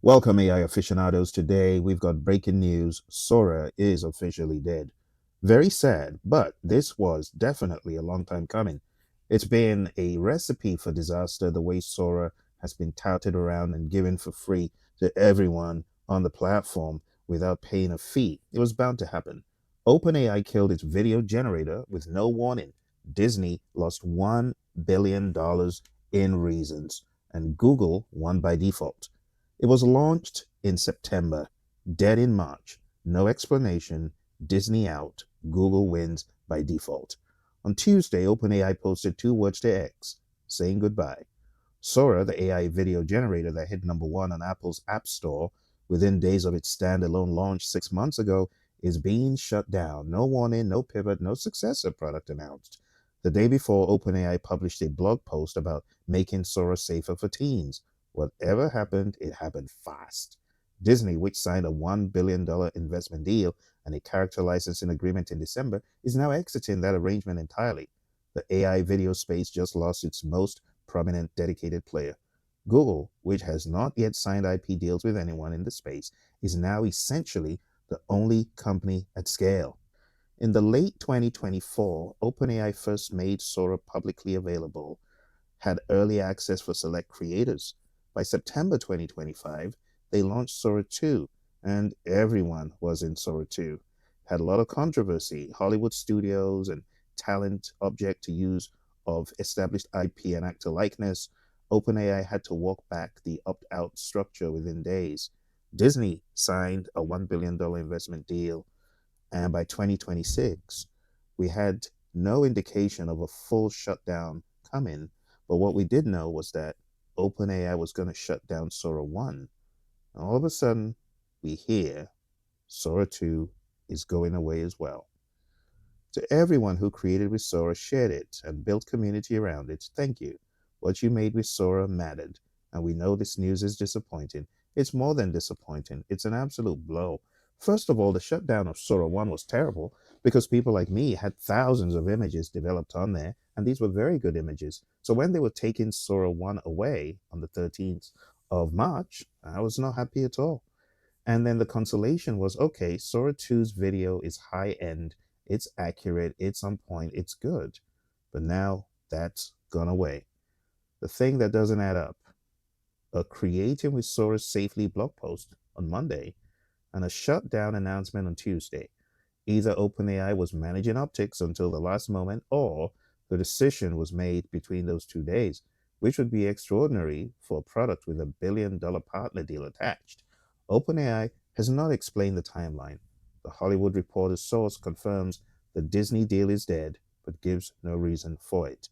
Welcome, AI aficionados. Today we've got breaking news. Sora is officially dead. Very sad, but this was definitely a long time coming. It's been a recipe for disaster the way Sora has been touted around and given for free to everyone on the platform without paying a fee. It was bound to happen. OpenAI killed its video generator with no warning. Disney lost $1 billion in reasons, and Google won by default. It was launched in September, dead in March. No explanation. Disney out. Google wins by default. On Tuesday, OpenAI posted two words to X, saying goodbye. Sora, the AI video generator that hit number one on Apple's App Store within days of its standalone launch 6 months ago, is being shut down. No warning, no pivot, no successor product announced. The day before, OpenAI published a blog post about making Sora safer for teens. Whatever happened, it happened fast. Disney, which signed a $1 billion investment deal and a character licensing agreement in December, is now exiting that arrangement entirely. The AI video space just lost its most prominent dedicated player. Google, which has not yet signed IP deals with anyone in the space, is now essentially the only company at scale. In the late 2024, OpenAI first made Sora publicly available, had early access for select creators. By September 2025, they launched Sora 2, and everyone was in Sora 2. Had a lot of controversy. Hollywood studios and talent object to use of established IP and actor likeness. OpenAI had to walk back the opt out structure within days. Disney signed a $1 billion investment deal, and by 2026, we had no indication of a full shutdown coming. But what we did know was that OpenAI was going to shut down Sora 1. And all of a sudden, we hear Sora 2 is going away as well. To everyone who created with Sora, shared it, and built community around it, thank you. What you made with Sora mattered, and we know this news is disappointing. It's more than disappointing, it's an absolute blow. First of all, the shutdown of Sora 1 was terrible because people like me had thousands of images developed on there, and these were very good images. So when they were taking Sora 1 away on the 13th of March, I was not happy at all. And then the consolation was okay, Sora 2's video is high end, it's accurate, it's on point, it's good. But now that's gone away. The thing that doesn't add up, a creating with Sora safely blog post on Monday and a shutdown announcement on Tuesday. Either OpenAI was managing optics until the last moment, or the decision was made between those 2 days, which would be extraordinary for a product with $1 billion partner deal attached. OpenAI has not explained the timeline. The Hollywood Reporter's source confirms the Disney deal is dead, but gives no reason for it.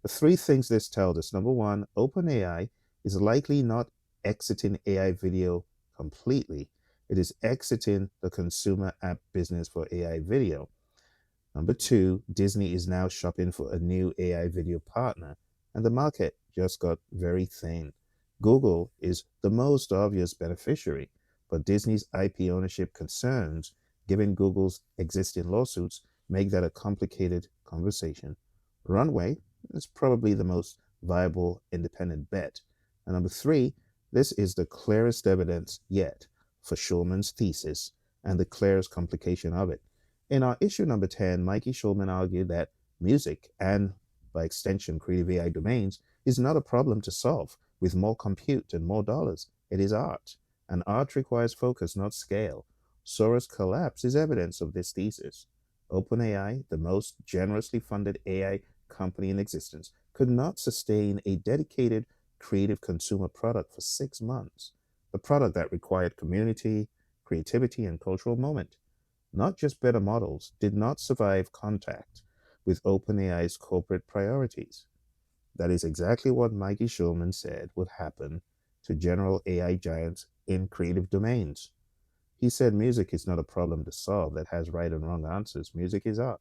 The three things this tells us: number one, OpenAI is likely not exiting AI video completely, it is exiting the consumer app business for AI video. Number two, Disney is now shopping for a new AI video partner, and the market just got very thin. Google is the most obvious beneficiary, but Disney's IP ownership concerns, given Google's existing lawsuits, make that a complicated conversation. Runway is probably the most viable independent bet. And number three, this is the clearest evidence yet for Shulman's thesis and the clearest complication of it. In our issue number 10, Mikey Shulman argued that music, and by extension creative AI domains, is not a problem to solve with more compute and more dollars. It is art, and art requires focus, not scale. Sora's collapse is evidence of this thesis. OpenAI, the most generously funded AI company in existence, could not sustain a dedicated creative consumer product for 6 months. The product that required community, creativity, and cultural moment, not just better models, did not survive contact with OpenAI's corporate priorities. That is exactly what Mikey Shulman said would happen to general AI giants in creative domains. He said music is not a problem to solve that has right and wrong answers. Music is art.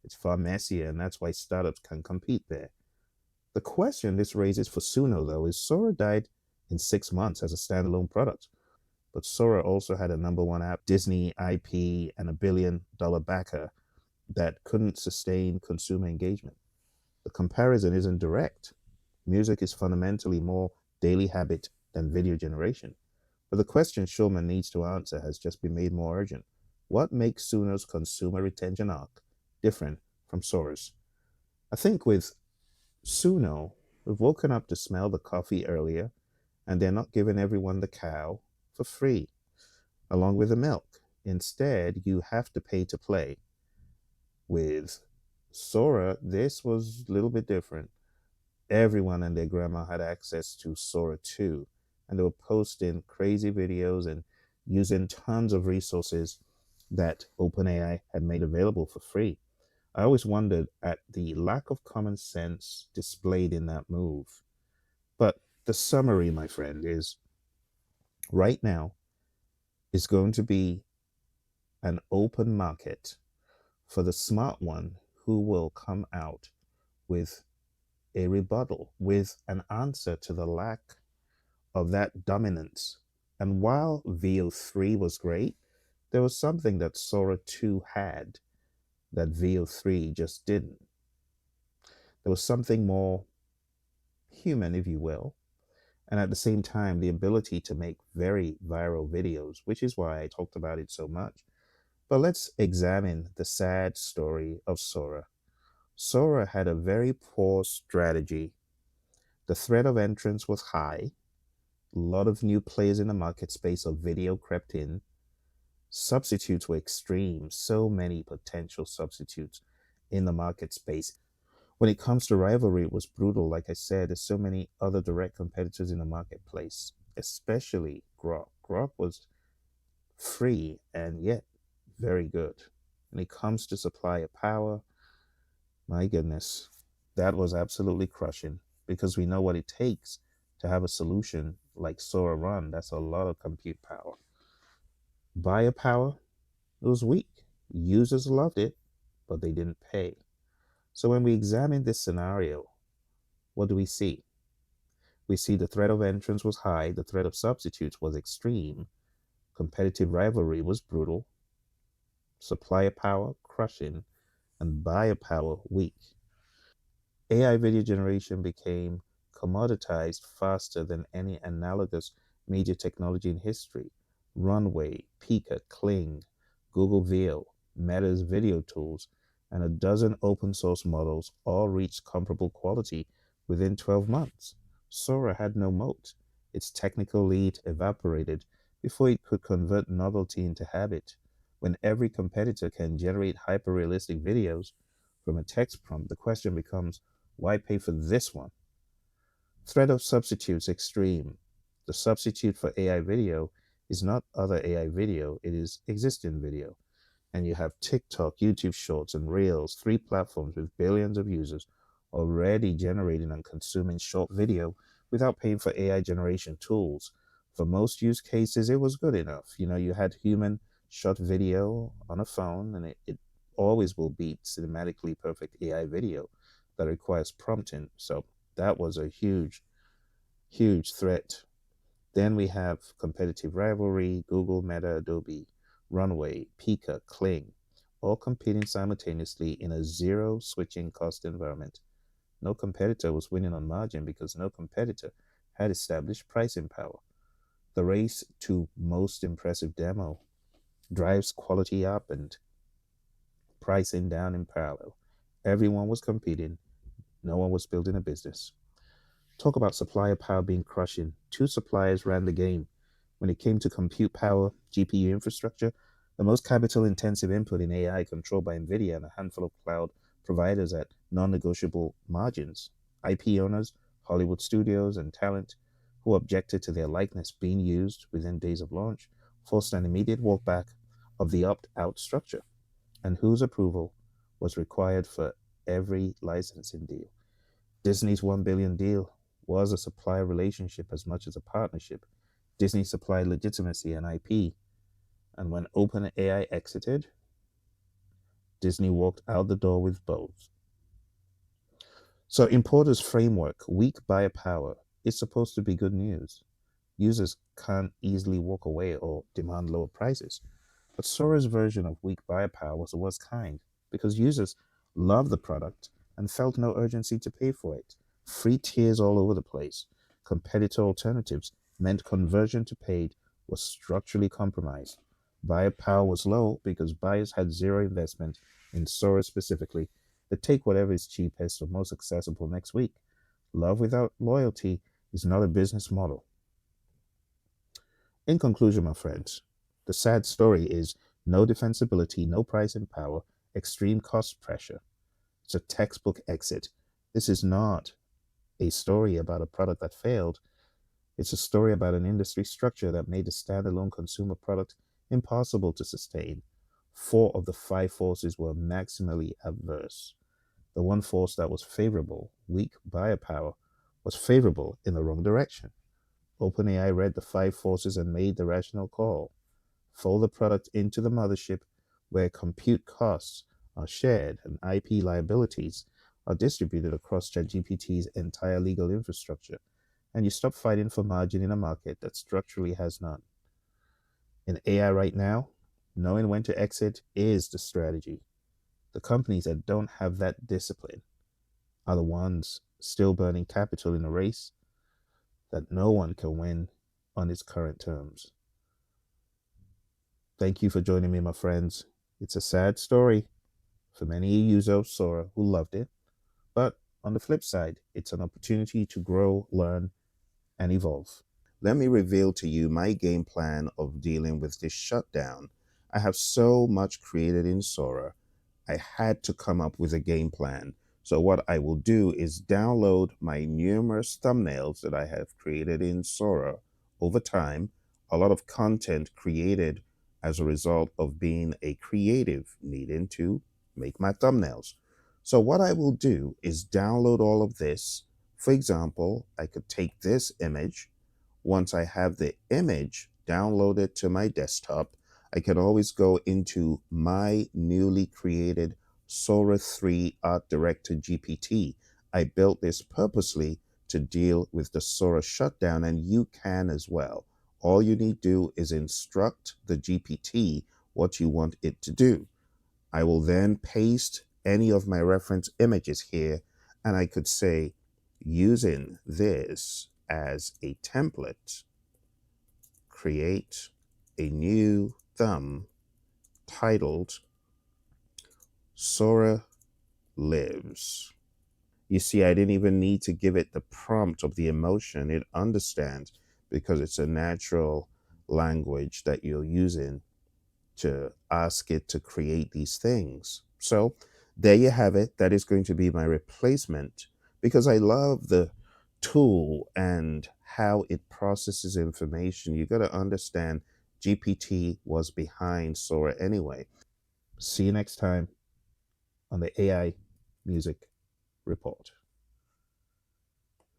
It's far messier, and that's why startups can compete there. The question this raises for Suno, though, is Sora died in 6 months as a standalone product, but Sora also had a number one app, Disney IP, and $1 billion backer that couldn't sustain consumer engagement. The comparison isn't direct. Music is fundamentally more daily habit than video generation. But the question Shulman needs to answer has just been made more urgent. What makes Suno's consumer retention arc different from Sora's? I think with Suno, we've woken up to smell the coffee earlier, and they're not giving everyone the cow for free, along with the milk. Instead, you have to pay to play. With Sora, this was a little bit different. Everyone and their grandma had access to Sora 2, and they were posting crazy videos and using tons of resources that OpenAI had made available for free. I always wondered at the lack of common sense displayed in that move. But the summary, my friend, is right now is going to be an open market for the smart one who will come out with a rebuttal, with an answer to the lack of that dominance. And while VO3 was great, there was something that Sora 2 had that VO3 just didn't. There was something more human, if you will, and at the same time, the ability to make very viral videos, which is why I talked about it so much. But let's examine the sad story of Sora. Sora had a very poor strategy. The threat of entrance was high. A lot of new players in the market space of video crept in. Substitutes were extreme, so many potential substitutes in the market space. When it comes to rivalry, it was brutal. Like I said, there's so many other direct competitors in the marketplace, especially Grok. Grok was free and yet very good. When it comes to supplier power, my goodness, that was absolutely crushing because we know what it takes to have a solution like Sora Run. That's a lot of compute power. Buyer power, it was weak. Users loved it, but they didn't pay. So when we examine this scenario, what do we see? We see the threat of entrance was high, the threat of substitutes was extreme, competitive rivalry was brutal, supplier power crushing, and buyer power weak. AI video generation became commoditized faster than any analogous media technology in history. Runway, Pika, Kling, Google Veo, Meta's video tools, and a dozen open source models all reached comparable quality within 12 months. Sora had no moat. Its technical lead evaporated before it could convert novelty into habit. When every competitor can generate hyper realistic videos from a text prompt, the question becomes why pay for this one? Threat of substitutes extreme. The substitute for AI video is not other AI video, it is existing video. And you have TikTok, YouTube Shorts, and Reels, three platforms with billions of users already generating and consuming short video without paying for AI generation tools. For most use cases, it was good enough. You had human shot video on a phone, and it always will beat cinematically perfect AI video that requires prompting. So that was a huge, huge threat. Then we have competitive rivalry, Google, Meta, Adobe, Runway, Pika, Kling, all competing simultaneously in a zero switching cost environment. No competitor was winning on margin because no competitor had established pricing power. The race to most impressive demo drives quality up and pricing down in parallel. Everyone was competing, no one was building a business. Talk about supplier power being crushing. Two suppliers ran the game. When it came to compute power, GPU infrastructure, the most capital intensive input in AI controlled by Nvidia and a handful of cloud providers at non negotiable margins. IP owners, Hollywood studios, and talent who objected to their likeness being used within days of launch forced an immediate walkback of the opt out structure, and whose approval was required for every licensing deal. Disney's $1 billion deal was a supplier relationship as much as a partnership. Disney supplied legitimacy and IP, and when OpenAI exited, Disney walked out the door with both. So, Importer's framework, weak buyer power, is supposed to be good news. Users can't easily walk away or demand lower prices. But Sora's version of weak buyer power was the worst kind because users loved the product and felt no urgency to pay for it. Free tiers all over the place. Competitor alternatives meant conversion to paid was structurally compromised. Buyer power was low because buyers had zero investment in Sora specifically. They take whatever is cheapest or most accessible next week. Love without loyalty is not a business model. In conclusion, my friends, the sad story is no defensibility, no pricing power, extreme cost pressure. It's a textbook exit. This is not a story about a product that failed. It's a story about an industry structure that made the standalone consumer product impossible to sustain. Four of the five forces were maximally adverse. The one force that was favorable, weak buyer power, was favorable in the wrong direction. OpenAI read the five forces and made the rational call. Fold the product into the mothership where compute costs are shared and IP liabilities are distributed across ChatGPT's entire legal infrastructure, and you stop fighting for margin in a market that structurally has none. In AI right now, knowing when to exit is the strategy. The companies that don't have that discipline are the ones still burning capital in a race that no one can win on its current terms. Thank you for joining me, my friends. It's a sad story for many users of Sora who loved it, but on the flip side, it's an opportunity to grow, learn, and evolve. Let me reveal to you my game plan of dealing with this shutdown. I have so much created in Sora, I had to come up with a game plan. So what I will do is download my numerous thumbnails that I have created in Sora over time, a lot of content created as a result of being a creative needing to make my thumbnails. So what I will do is download all of this. For example, I could take this image. Once I have the image downloaded to my desktop, I can always go into my newly created Sora 3 Art Director GPT. I built this purposely to deal with the Sora shutdown, and you can as well. All you need to do is instruct the GPT what you want it to do. I will then paste any of my reference images here, and I could say, using this as a template, create a new thumb titled Sora Lives. You see, I didn't even need to give it the prompt of the emotion. It understands because it's a natural language that you're using to ask it to create these things. So there you have it. That is going to be my replacement because I love the tool and how it processes information. You got to understand GPT was behind Sora anyway. See you next time on the AI Music Report.